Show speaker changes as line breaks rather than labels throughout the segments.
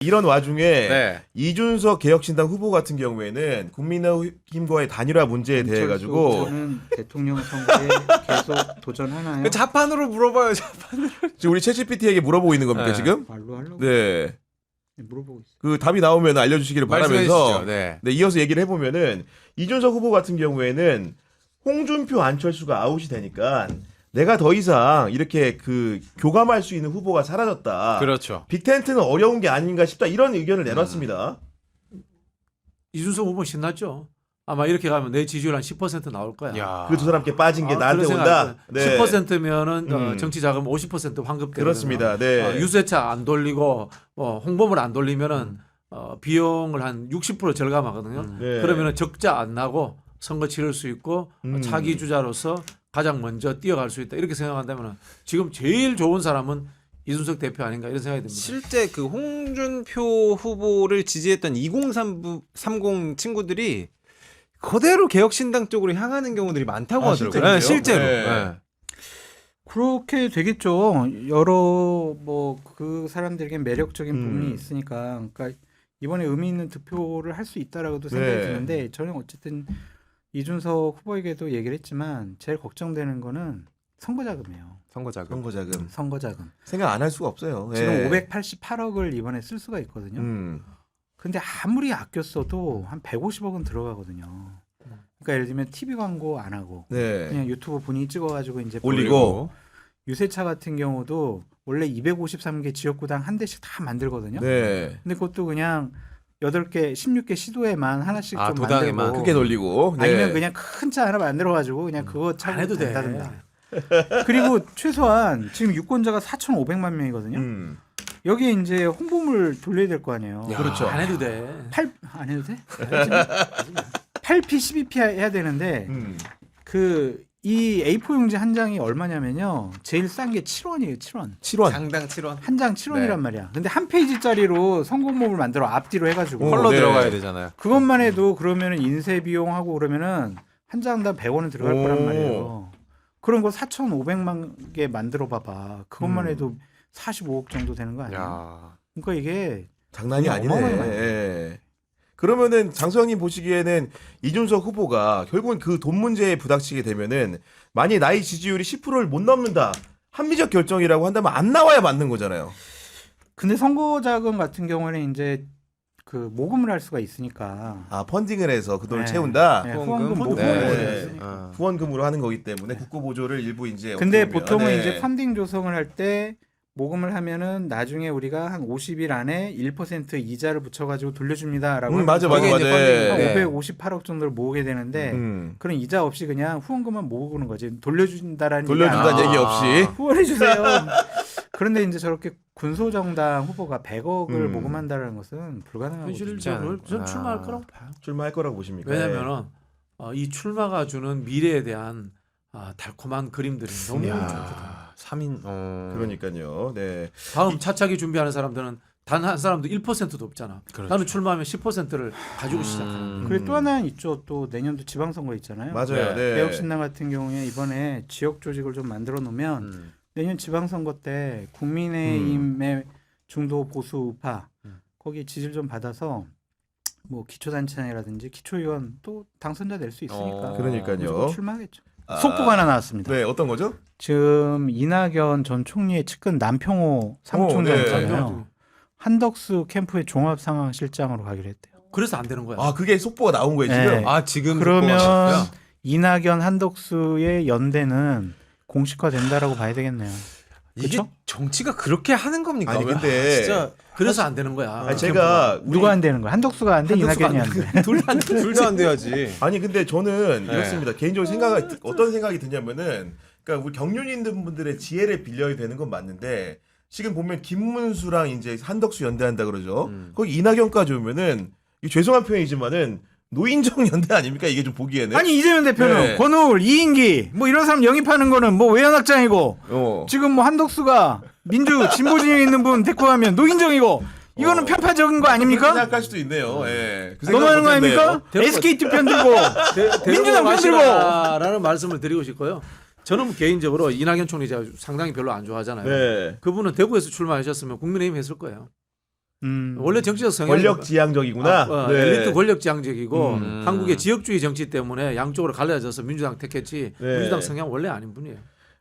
이런 와중에
네.
이준석 개혁신당 후보 같은 경우에는 국민의힘과의 단일화 문제에 대해 가지고
저는 대통령 선거에 계속 도전하나요?
자판으로 물어봐요. 자판.
지금 우리 챗GPT에게 물어보고 있는 겁니까
네.
지금?
말로 하려고
네.
물어보고 있어요.
그 답이 나오면 알려주시기를
말씀해
바라면서
주시죠. 네.
네, 이어서 얘기를 해보면은 이준석 후보 같은 경우에는 홍준표, 안철수가 아웃이 되니까 내가 더 이상 이렇게 그 교감할 수 있는 후보가 사라졌다.
그렇죠.
빅텐트는 어려운 게 아닌가 싶다. 이런 의견을 내놨습니다.
이준석 후보 신났죠. 아마 이렇게 가면 내 지지율 한 10% 나올 거야.
야.
그 두 사람께 빠진 게 나한테
그런
온다.
생각을 10%면은 정치 자금 50% 환급되거든요.
그렇습니다. 네.
유세차 안 돌리고 홍보물 안 돌리면은 비용을 한 60% 절감하거든요.
네.
그러면은 적자 안 나고 선거 치를 수 있고 차기 주자로서 가장 먼저 뛰어갈 수 있다. 이렇게 생각한다면 지금 제일 좋은 사람은 이준석 대표 아닌가 이런 생각이 듭니다.
실제 그 홍준표 후보를 지지했던 2030 친구들이 그대로 개혁신당 쪽으로 향하는 경우들이 많다고 하더라고요.
실제로요?
실제로.
네.
네.
그렇게 되겠죠. 여러 뭐 그 사람들에게 매력적인 부분이 있으니까. 그러니까 이번에 의미 있는 득표를 할 수 있다라고도 생각이
네.
드는데 저는 어쨌든 이준석 후보에게도 얘기를 했지만 제일 걱정되는 거는 선거자금이에요.
선거자금.
선거자금
선거자금.
생각 안 할 수가 없어요.
지금
네.
588억을 이번에 쓸 수가 있거든요.
음.
근데 아무리 아껴 써도 한 150억은 들어가거든요. 그러니까 예를 들면 TV 광고 안 하고
네.
그냥 유튜브 본인이 찍어가지고 이제
올리고.
유세차 같은 경우도 원래 253개 지역구당 한 대씩 다 만들거든요.
네.
근데 그것도 그냥 8개, 16개 시도에만 하나씩
아,
좀
도당에만
만들고
크게 돌리고. 네.
아니면 그냥 큰 차 하나 만들어가지고 그냥 그거
안
차고
해도 돼.
된다든가. 그리고 최소한 지금 유권자가 4,500만 명이거든요. 여기에 이제 홍보물 돌려야 될 거 아니에요.
그렇죠.
안 해도 돼.
안 해도 돼? 8P, 12P 해야 되는데 이 A4 용지 한 장이 얼마냐면요. 제일 싼 게 7원이에요. 7원.
7원.
장당 7원.
한 장 7원이란
네.
말이야. 근데 한 페이지짜리로 선거목을 만들어 앞뒤로 해가지고
컬러
네.
들어가야 되잖아요.
그것만 해도 그러면은 인쇄 비용하고 그러면은 한 장당 100원은 들어갈 거란 말이에요. 그런 거 4,500만 개 만들어 봐봐. 그것만 해도 45억 정도 되는 거 아니야?
야.
그러니까 이게
장난이
돈이 어마어마하게
아니네. 예. 그러면은 장소영님 보시기에는 이준석 후보가 결국은 그 돈 문제에 부닥치게 되면은 만약 나의 지지율이 10%를 못 넘는다. 합리적 결정이라고 한다면 안 나와야 맞는 거잖아요.
근데 선거 자금 같은 경우는 이제 그 모금을 할 수가 있으니까
아 펀딩을 해서 그 돈을
네.
채운다.
네,
후원금?
후원금 모금을
네.
할 수가
네.
있으니까.
후원금으로 하는 거기 때문에 국고 보조를 일부 이제
근데
어떻게 보면,
보통은
네.
이제 펀딩 조성을 할 때 모금을 하면은 나중에 우리가 한 50일 안에 1% 이자를 붙여가지고 돌려줍니다라고.
맞아 맞아
그게
맞아.
이제
네.
펀딩. 네.
558억 정도를 모으게 되는데 그런 이자 없이 그냥 후원금만 모으는 거지. 돌려준다라는
돌려준다는
얘기
얘기
안
없이.
하고 후원해 주세요. 그런데 이제 저렇게 군소정당 후보가 100억을 모금한다는 것은 불가능하거든요.
현실적으로 전 출마할 거라고 봐요.
출마할 거라고 보십니까?
왜냐면은 이 출마가 주는 미래에 대한 달콤한 그림들이 너무 좋거든요.
야. 3인.
그러니까요. 네.
다음 차차기 준비하는 사람들은 단 한 사람도 1%도 없잖아.
그렇죠.
나는 출마하면 10%를 가지고 시작하는.
그리고 또 하나는 있죠. 또 내년도 지방선거 있잖아요.
맞아요. 네.
개혁신당 같은 경우에 이번에 지역 조직을 좀 만들어 놓으면 내년 지방선거 때 국민의힘의 중도 보수 우파 거기 지지를 좀 받아서 뭐 기초단체장이라든지 기초의원 또 당선자 낼 수 있으니까
그러니까요.
무조건 출마하겠죠. 속보가 하나 나왔습니다.
네, 어떤 거죠?
지금 이낙연 전 총리의 측근 남평호 사무총장
네.
있잖아요. 한덕수 캠프의 종합상황실장으로 가기로 했대요.
그래서 안 되는 거야.
아, 그게 속보가 나온 거예요,
네.
지금?
아, 지금
그러면
속보가
이낙연 한덕수의 연대는 공식화된다라고 봐야 되겠네요.
이게
그쵸?
정치가 그렇게 하는 겁니까?
아니,
왜?
근데
진짜
그래서 안 되는 거야.
아니, 제가
누가 안 되는 거야? 한덕수가 안 돼,
한덕수가
이낙연이
안
안 돼.
둘도 안 돼야지.
아니 근데 저는
네.
이렇습니다. 개인적으로 어떤 생각이 드냐면은 그러니까 우리 경륜 있는 분들의 지혜를 빌려야 되는 건 맞는데 지금 보면 김문수랑 이제 한덕수 연대한다 그러죠. 거기 이낙연까지 오면은 이게 죄송한 표현이지만은 노인정 연대 아닙니까? 이게 좀 보기에는.
아니 이재명 대표는
네.
권오울, 이인기 뭐 이런 사람 영입하는 거는 뭐 외연확장이고
어.
지금 뭐 한덕수가 민주 진보 진영에 있는 분 데리고 가면 노인정이고 이거는 편파적인 거
그렇게
아닙니까?
생각할 수도 있네요. 예. 그
너무하는 거
생각
아닙니까?
못했네요.
SKT 편들고 민주당 편들고
라는 말씀을 드리고 싶고요. 저는 개인적으로 이낙연 총리 제가 상당히 별로 안 좋아하잖아요.
네.
그분은 대구에서 출마하셨으면 국민의힘 했을 거예요. 원래 정치적 성향이
권력지향적이구나. 네.
엘리트 권력지향적이고
음.
한국의 지역주의 정치 때문에 양쪽으로 갈라져서 민주당 택했지
네.
민주당 성향 원래 아닌 분이에요.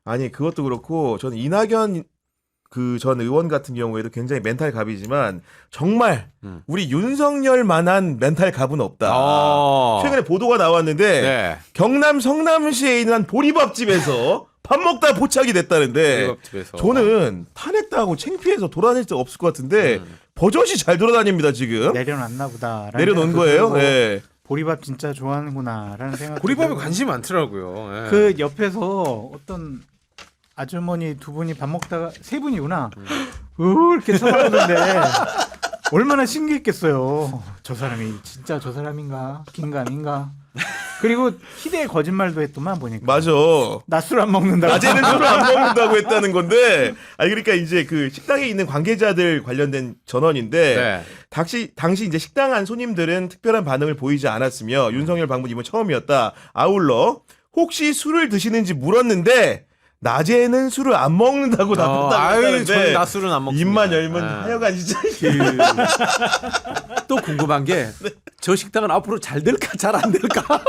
아니 그것도 그렇고 저는 이낙연 그 전 의원 같은 경우에도 굉장히 멘탈 갑이지만 정말 우리 윤석열만한 멘탈 갑은 없다. 최근에 보도가 나왔는데
네.
경남 성남시에 있는 한 보리밥집에서 밥 먹다 포착이 됐다는데
집에서.
저는 탄핵당하고 창피해서 돌아다닐 적 없을 것 같은데 버젓이 잘 돌아다닙니다 지금.
내려놨나 보다.
내려놓은 거예요. 네.
보리밥 진짜 좋아하는구나라는 생각.
보리밥에 관심이 많더라고요. 예.
그 옆에서 어떤 아주머니 두 분이 밥 먹다가 세 분이구나. 이렇게 쳐다보는데 얼마나 신기했겠어요. 저 사람이 진짜 저 사람인가 긴가민가. 그리고 희대의 거짓말도 했더만 보니까.
맞아.
나 술 안 먹는다.
낮에는 술을 안 먹는다고 했다는 건데, 아니 그러니까 이제 그 식당에 있는 관계자들 관련된 전원인데,
네.
당시 이제 식당 안 손님들은 특별한 반응을 보이지 않았으며 윤석열 방문 이번 처음이었다. 아울러 혹시 술을 드시는지 물었는데 낮에는 술을 안 먹는다고 답했다고
저는
했다는데
낮술은 안 먹습니다.
입만 열면
예.
하여간 진짜
또 궁금한 게 저 식당은 앞으로 잘 될까 잘 안 될까?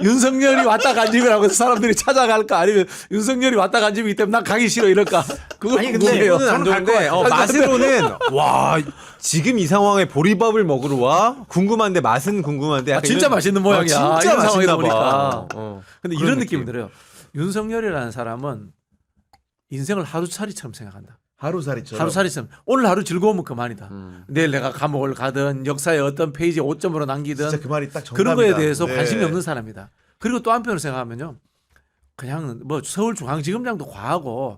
윤석열이 왔다 간 집이라고 해서 사람들이 찾아갈까 아니면 윤석열이 왔다 간 집이기 때문에 난 가기 싫어 이럴까? 그거
아니, 근데
궁금해요.
기분은 안
저는 갈것
좋은데
같아요.
맛으로는 와 지금 이 상황에 보리밥을 먹으러 와 궁금한데 맛은 궁금한데 약간
진짜
이런-
맛있는 모양이야.
진짜
이런 상황이다
맛있나
보니까.
봐.
근데
그런
이런
느낌.
느낌이 들어요. 윤석열이라는 사람은 인생을 하루살이처럼 생각한다.
하루살이처럼.
하루살이처럼 오늘 하루 즐거우면 그만이다. 내일 내가 감옥을 가든 역사의 어떤 페이지에 오점으로 남기든
진짜 그 말이 딱 정답이다.
그런 거에 대해서
네.
관심이 없는 사람이다. 그리고 또 한편으로 생각하면요. 그냥 뭐 서울중앙지검장도 과하고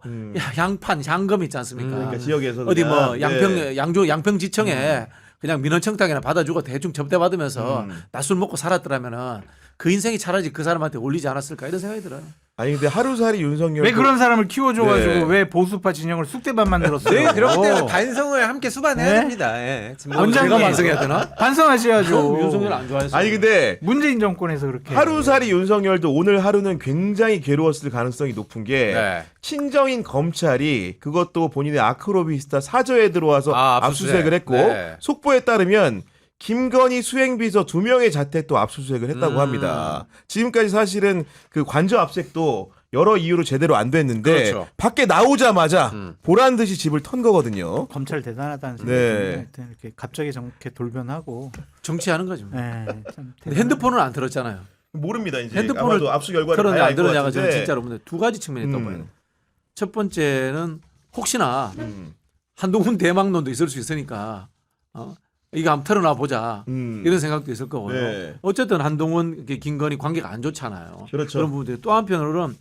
향판, 향금 있지 않습니까?
그러니까 지역에서
어디 뭐
그냥,
양평
네.
양평지청에 그냥 민원청탁이나 받아주고 대충 접대받으면서 낮술 먹고 살았더라면은 그 인생이 차라리 그 사람한테 어울리지 않았을까 이런 생각이 들어요.
아니 근데 하루살이 윤석열
왜 그런 사람을 키워줘가지고
네.
왜 보수파 진영을 쑥대밭 만들었어요?
네 그렇기 때문에 반성을 함께 수반해야
네?
됩니다. 예.
원장님.
제가 반성해야 되나?
반성하셔야죠.
윤석열 안 좋아해서.
아니 근데
문재인 정권에서 그렇게
하루살이 윤석열도 오늘 하루는 굉장히 괴로웠을 가능성이 높은 게
네.
친정인 검찰이 그것도 본인의 아크로비스타 사저에 들어와서
압수수색.
압수수색을 했고
네.
속보에 따르면 김건희 수행비서 2명의 자택도 압수수색을 했다고 합니다. 지금까지 사실은 그 관저 압색도 여러 이유로 제대로 안 됐는데
그렇죠.
밖에 나오자마자 보란 듯이 집을 턴 거거든요.
검찰 대단하다는 생각이
네.
듭니다. 하여튼 이렇게 갑자기 저렇게 돌변하고
정치하는 거죠.
네, 참
근데
대단한-
핸드폰을 안 들었잖아요.
모르니다 이제.
핸드폰을
아마도 압수 결과를
그런데
봐야
안
알 것
들었냐가 저는
같은데.
진짜로 보는데 두 가지 측면이 떠봐요. 첫 번째는 혹시나
음.
한동훈 대망론도 있을 수 있으니까 이거 한번 털어놔 보자 이런 생각도 있을 거고요.
네.
어쨌든 한동훈 김건희 관계가 안 좋잖아요.
그렇죠.
그런 부분들이 또 한편으로는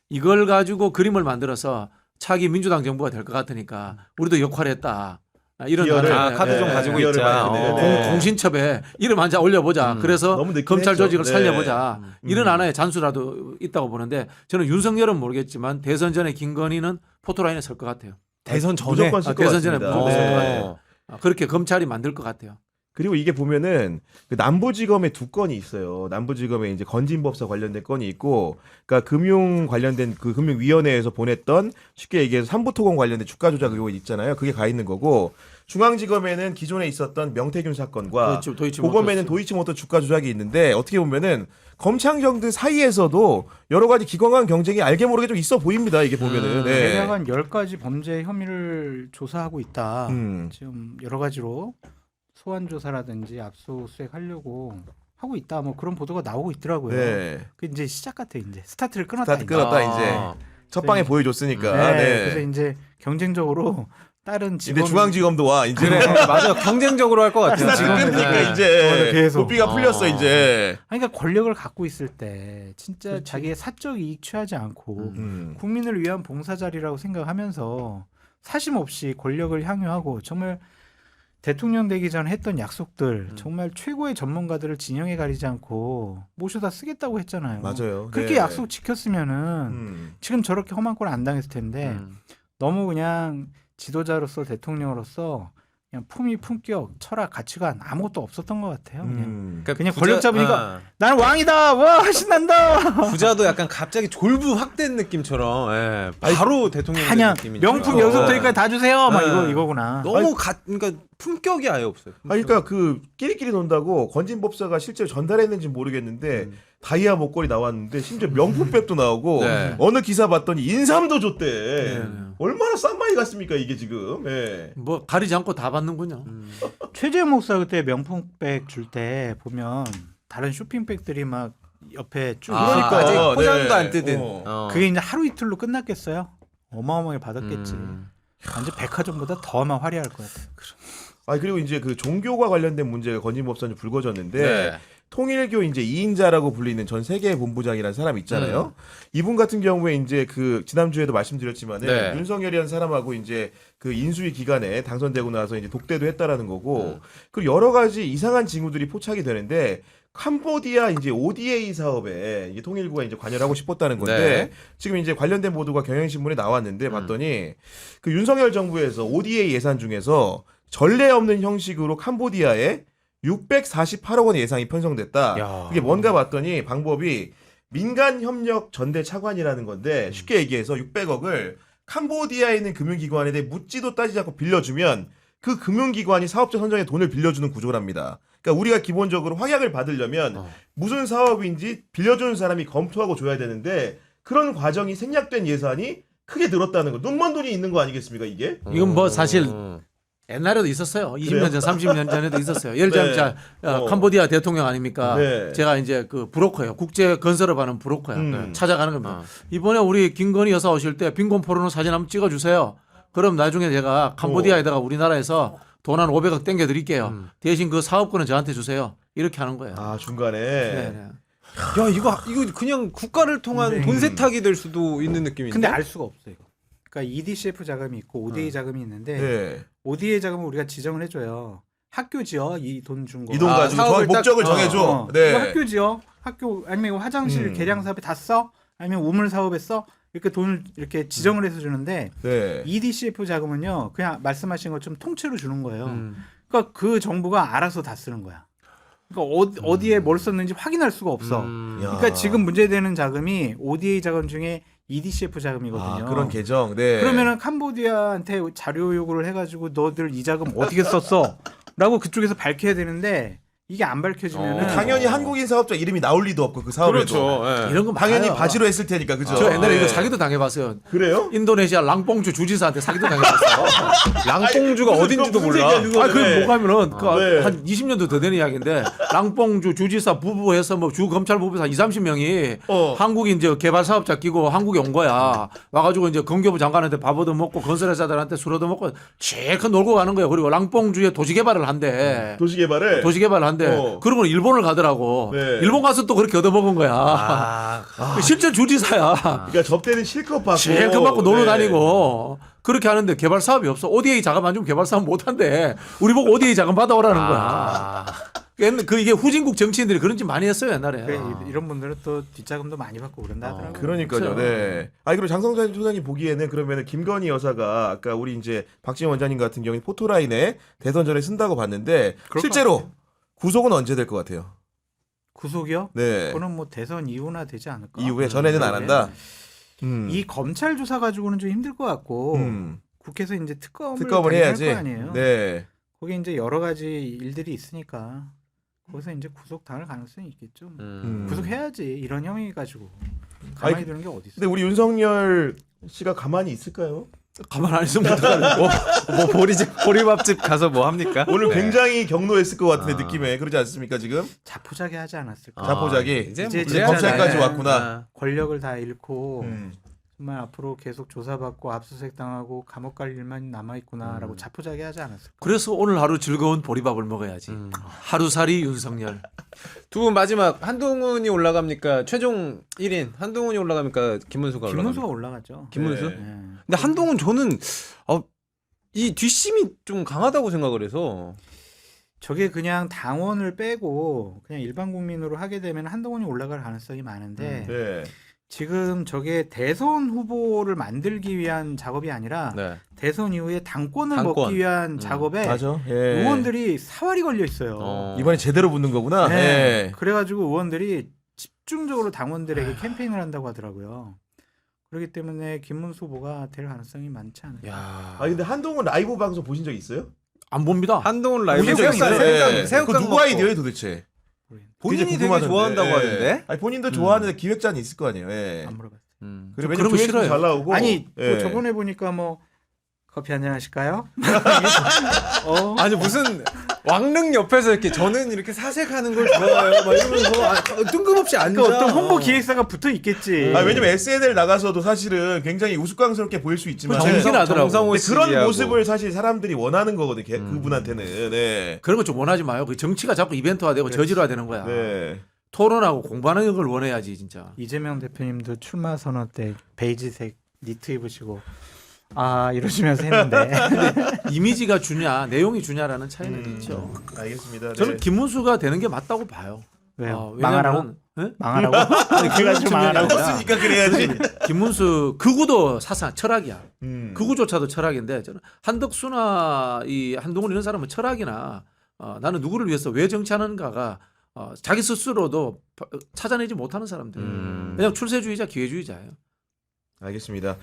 이걸 가지고 그림을 만들어서 차기 민주당 정부가 될 것 같으니까 우리도 역할했다. 이런
기여를,
하나의,
카드 좀
네,
가지고
기여를
있자.
많이 했네.
공신첩에 이름 한 자 올려보자. 그래서
너무 늦긴
검찰
했죠.
조직을
네.
살려보자. 이런 하나의 잔수라도 있다고 보는데 저는 윤석열은 모르겠지만 대선 전에 김건희는 포토라인에 설 것 같아요.
대선 전에
무조건 쓸 것
대선 전에
같습니다.
무조건 쓸 것
네.
같아요. 그렇게 검찰이 만들 것 같아요.
그리고 이게 보면은 그 남부지검에 두 건이 있어요. 남부지검에 이제 건진법사 관련된 건이 있고, 그러니까 금융 관련된 그 금융위원회에서 보냈던 쉽게 얘기해서 삼부토건 관련된 주가 조작 의혹이 있잖아요. 그게 가 있는 거고, 중앙지검에는 기존에 있었던 명태균 사건과 고검에는 도이치모터 주가 조작이 있는데 어떻게 보면은 검찰정들 사이에서도 여러 가지 기관간 경쟁이 알게 모르게 좀 있어 보입니다. 이게 보면은. 네.
대략 한 10가지 범죄 혐의를 조사하고 있다.
음.
지금 여러 가지로 소환 조사라든지 압수수색 하려고 하고 있다. 뭐 그런 보도가 나오고 있더라고요.
네.
그 이제 시작 같아 이제 스타트를 끊었다.
스타트
이제.
끊었다 이제 첫 방에
네.
보여줬으니까.
네.
네.
그래서 이제 경쟁적으로 다른
이제
직원
중앙지검도 와 이제.
그래 맞아 경쟁적으로 할 것 같아요.
스타트
지금은
끊으니까
네.
이제
계속.
고삐가 풀렸어 이제.
그러니까 권력을 갖고 있을 때 진짜
그렇지.
자기의 사적 이익 취하지 않고
음.
국민을 위한 봉사자리라고 생각하면서 사심 없이 권력을 향유하고 정말 대통령 되기 전에 했던 약속들 정말 최고의 전문가들을 진영에 가리지 않고 모셔다 쓰겠다고 했잖아요.
맞아요.
그렇게
네.
약속 지켰으면은 지금 저렇게 험한 꼴 안 당했을 텐데 너무 그냥 지도자로서 대통령으로서 그냥 품위, 품격, 철학, 가치관 아무것도 없었던 것 같아요. 그냥 그냥
부자-
권력 잡으니까 나는 왕이다. 와 신난다.
부자도 약간 갑자기 졸부 확된 느낌처럼 예, 바로 대통령
그냥
느낌이
명품 여기서 여기까지 다 주세요. 막 이거구나.
너무 그러니까 품격이 아예 없어요.
그러니까 그 끼리끼리 논다고 건진법사가 실제로 전달했는지 모르겠는데 다이아 목걸이 나왔는데 심지어 명품백도 나오고
네.
어느 기사 봤더니 인삼도 줬대. 얼마나 싼마이 같습니까 이게 지금. 예.
뭐 가리지 않고 다 받는군요.
최재형 목사 그때 명품백 줄 때 보면 다른 쇼핑백들이 막 옆에 쭉
그러니까,
아직
네.
포장도 안 뜯은.
어.
그게 이제 하루 이틀로 끝났겠어요? 어마어마하게 받았겠지. 완전 백화점보다 더 아마 화려할 것 같아요.
그리고 이제 그 종교와 관련된 문제가 건진법사는 불거졌는데
네.
통일교 이제 2인자라고 불리는 전 세계 본부장이라는 사람 있잖아요. 이분 같은 경우에 이제 그 지난주에도 말씀드렸지만은
네.
윤석열이라는 사람하고 이제 그 인수위 기간에 당선되고 나서 이제 독대도 했다라는 거고 그리고 여러 가지 이상한 징후들이 포착이 되는데 캄보디아 이제 ODA 사업에 이게 통일부가 이제 관여를 하고 싶었다는 건데
네.
지금 이제 관련된 보도가 경향신문에 나왔는데 봤더니 그 윤석열 정부에서 ODA 예산 중에서 전례 없는 형식으로 캄보디아에 648억 원 예상이 편성됐다.
야.
이게 뭔가 봤더니 방법이 민간협력 전대 차관이라는 건데 쉽게 얘기해서 600억을 캄보디아에 있는 금융기관에 대해 묻지도 따지지 않고 빌려주면 그 금융기관이 사업자 선정에 돈을 빌려주는 구조랍니다. 그러니까 우리가 기본적으로 확약을 받으려면 무슨 사업인지 빌려주는 사람이 검토하고 줘야 되는데 그런 과정이 생략된 예산이 크게 늘었다는 거. 눈먼 돈이 있는 거 아니겠습니까 이게?
이건 뭐 사실 옛날에도 있었어요. 20년 전, 30년 전에도 있었어요. 예를 들면
네.
자, 캄보디아 대통령 아닙니까?
네.
제가 이제 그 브로커예요. 국제 건설업 하는 브로커야. 찾아가는 겁니다.
어.
이번에 우리 김건희 여사 오실 때 빈곤 포르노 사진 한번 찍어주세요. 그럼 나중에 제가 캄보디아에다가 우리나라에서 돈 한 500억 땡겨 드릴게요. 대신 그 사업권은 저한테 주세요. 이렇게 하는 거예요.
아 중간에.
네, 네.
야 이거 그냥 국가를 통한 돈 세탁이 될 수도 있는 느낌인데.
근데 알 수가 없어요. 이거. 그러니까 EDCF 자금이 있고 ODA 자금이 있는데
네.
ODA 자금을 우리가 지정을 해줘요. 학교 지어 이 돈 준 거.
이 돈 가지고
사업을
정확 목적을
딱-
정해줘.
이거
네.
학교 지어. 학교 아니면 이거 화장실 개량 사업에 다 써. 아니면 우물 사업에 써. 이렇게 돈을 이렇게 지정을 해서 주는데
네.
EDCF 자금은요 그냥 말씀하신 것처럼 통째로 주는 거예요. 그러니까 그 정부가 알아서 다 쓰는 거야. 그러니까 어디에 뭘 썼는지 확인할 수가 없어.
야.
그러니까 지금 문제되는 자금이 ODA 자금 중에 EDCF 자금이거든요.
아, 그런 계정. 네.
그러면은 캄보디아한테 자료 요구를 해가지고 너들 이 자금 어떻게 썼어? 라고 그쪽에서 밝혀야 되는데 이게 안 밝혀지면은
당연히 한국인 사업자 이름이 나올 리도 없고 그 사업에도.
그렇죠. 예.
이런 건
당연히
많아요.
바지로 했을 테니까 그죠.
저 옛날에
네.
이거 사기도 당해봤어요.
그래요?
인도네시아 랑뽕주 주지사한테 사기도 당해봤어요.
랑뽕주가 어딘지도
무슨
몰라.
얘기야, 그거.
아, 그
네.
뭐가면은
네.
한 20년도 더 된 이야기인데 랑뽕주 주지사 부부해서 뭐 주 검찰 부부에서 한 20-30명이 한국인 이제 개발 사업자 끼고 한국에 온 거야. 와가지고 이제 건교부 장관한테 밥 얻어 먹고 건설회사들한테 술 얻어 먹고 실컷 놀고 가는 거예요. 그리고 랑뽕주에 도시 개발을 한대.
도시 개발을.
도시 개발을 한대. 그러고 일본을 가더라고.
네.
일본 가서 또 그렇게 얻어 먹은 거야. 실제 주지사야.
그러니까 접대는 실컷 받고.
실컷 받고 놀러
네.
다니고 그렇게 하는데 개발 사업이 없어. ODA 자금 안 주면 개발 사업 못 한대. 우리 보고 ODA 자금 받아오라는 거야. 그 이게 후진국 정치인들이 그런 짓 많이 했어요 옛날에.
그래, 이런 분들은 또 뒷자금도 많이 받고 그런다 하더라고요.
그러니까요.
그렇죠.
네. 그리고 장성찬 소장님 보기에는 그러면은 김건희 여사가 아까 우리 이제 박지원 원장님 같은 경우에 포토라인에 대선 전에 쓴다고 봤는데 실제로 구속은 언제 될 것 같아요?
구속이요?
네.
그거는 뭐 대선 이후나 되지 않을까?
이후에 전에는 안 한다.
이 검찰 조사 가지고는 좀 힘들 것 같고
음.
국회에서 이제 특검을
특검을
단행할
해야지.
거 아니에요.
네.
거기 이제 여러 가지 일들이 있으니까 거기서 이제 구속 당할 가능성이 있겠죠. 구속해야지 이런 혐의 가지고 가만히
아니,
두는 게 어디 있어?
근데 우리 윤석열 씨가 가만히 있을까요?
가만 안 있으면 어떡하냐.
뭐 보리밥집 가서 뭐 합니까?
오늘
네.
굉장히 경로했을 것 같은데 느낌에 그러지 않습니까 지금?
자포자기 하지 않았을까?
자포자기.
이제
이제
그래야
검찰까지
되네.
왔구나.
권력을 다 잃고
음.
정말 앞으로 계속 조사받고 압수수색 당하고 감옥 갈 일만 남아 있구나라고 자포자기 하지 않았을까?
그래서 오늘 하루 즐거운 보리밥을 먹어야지. 하루살이 윤석열.
두 분 마지막 한동훈이 올라갑니까? 최종 1인 한동훈이 올라갑니까? 김문수가
김문수가
올라갑니까?
올라가죠.
김문수?
네.
네.
근데 한동훈 저는 이 뒷심이 좀 강하다고 생각을 해서
저게 그냥 당원을 빼고 그냥 일반 국민으로 하게 되면 한동훈이 올라갈 가능성이 많은데
네.
지금 저게 대선 후보를 만들기 위한 작업이 아니라
네.
대선 이후에 당권을
당권.
먹기 위한 작업에
맞아. 예.
의원들이 사활이 걸려 있어요.
이번에 제대로 붙는 거구나.
네.
예.
그래가지고 의원들이 집중적으로 당원들에게 캠페인을 한다고 하더라고요. 그렇기 때문에 김문수 후보가 될 가능성이 많지 않을까.
야.
아 근데 한동훈 라이브 방송 보신 적 있어요?
안 봅니다.
한동훈 라이브
보신 적 있어요? 예.
새우깡
그거 누구
먹고.
아이디어예요 도대체?
본인이 되게
궁금하던데.
좋아한다고
예.
하던데.
아니 본인도 좋아하는데 기획자는 있을 거 아니에요. 예.
안 물어봤어요.
그리고
그런
왜냐면
거
조회수도
싫어요.
잘 나오고.
아니 뭐
예.
저번에 보니까 뭐 커피 한잔 하실까요?
아니 무슨 왕릉 옆에서 이렇게 저는 이렇게 사색하는 걸 좋아해요. 막 이러면서 뜬금없이 앉아.
그러니까 어떤 홍보 기획사가 붙어 있겠지.
아 왜냐면 SNL 나가서도 사실은 굉장히 우스꽝스럽게 보일 수 있지만
정신 하더라고.
정성호
근데 그런
씨하고.
모습을 사실 사람들이 원하는 거거든. 그분한테는. 네.
그런 거 좀 원하지 마요. 그 정치가 자꾸 이벤트화되고 저질화되는 거야.
네.
토론하고 공부하는 걸 원해야지 진짜.
이재명 대표님도 출마 선언 때 베이지색 니트 입으시고 아 이러시면서 했는데
이미지가 주냐, 내용이 주냐라는 차이는 있죠.
알겠습니다.
저는
네.
김문수가 되는 게 맞다고 봐요.
왜요?
왜냐면-
망하라고?
예?
망하라고? 그래가지고 망하라고?
떴으니까 그래야지.
김문수 극우도 사상 철학이야.
음.
극우조차도 철학인데 저는 한덕수나 이 한동훈 이런 사람은 철학이나 나는 누구를 위해서 왜 정치하는가가 자기 스스로도 찾아내지 못하는 사람들. 그냥 출세주의자, 기회주의자예요.
알겠습니다.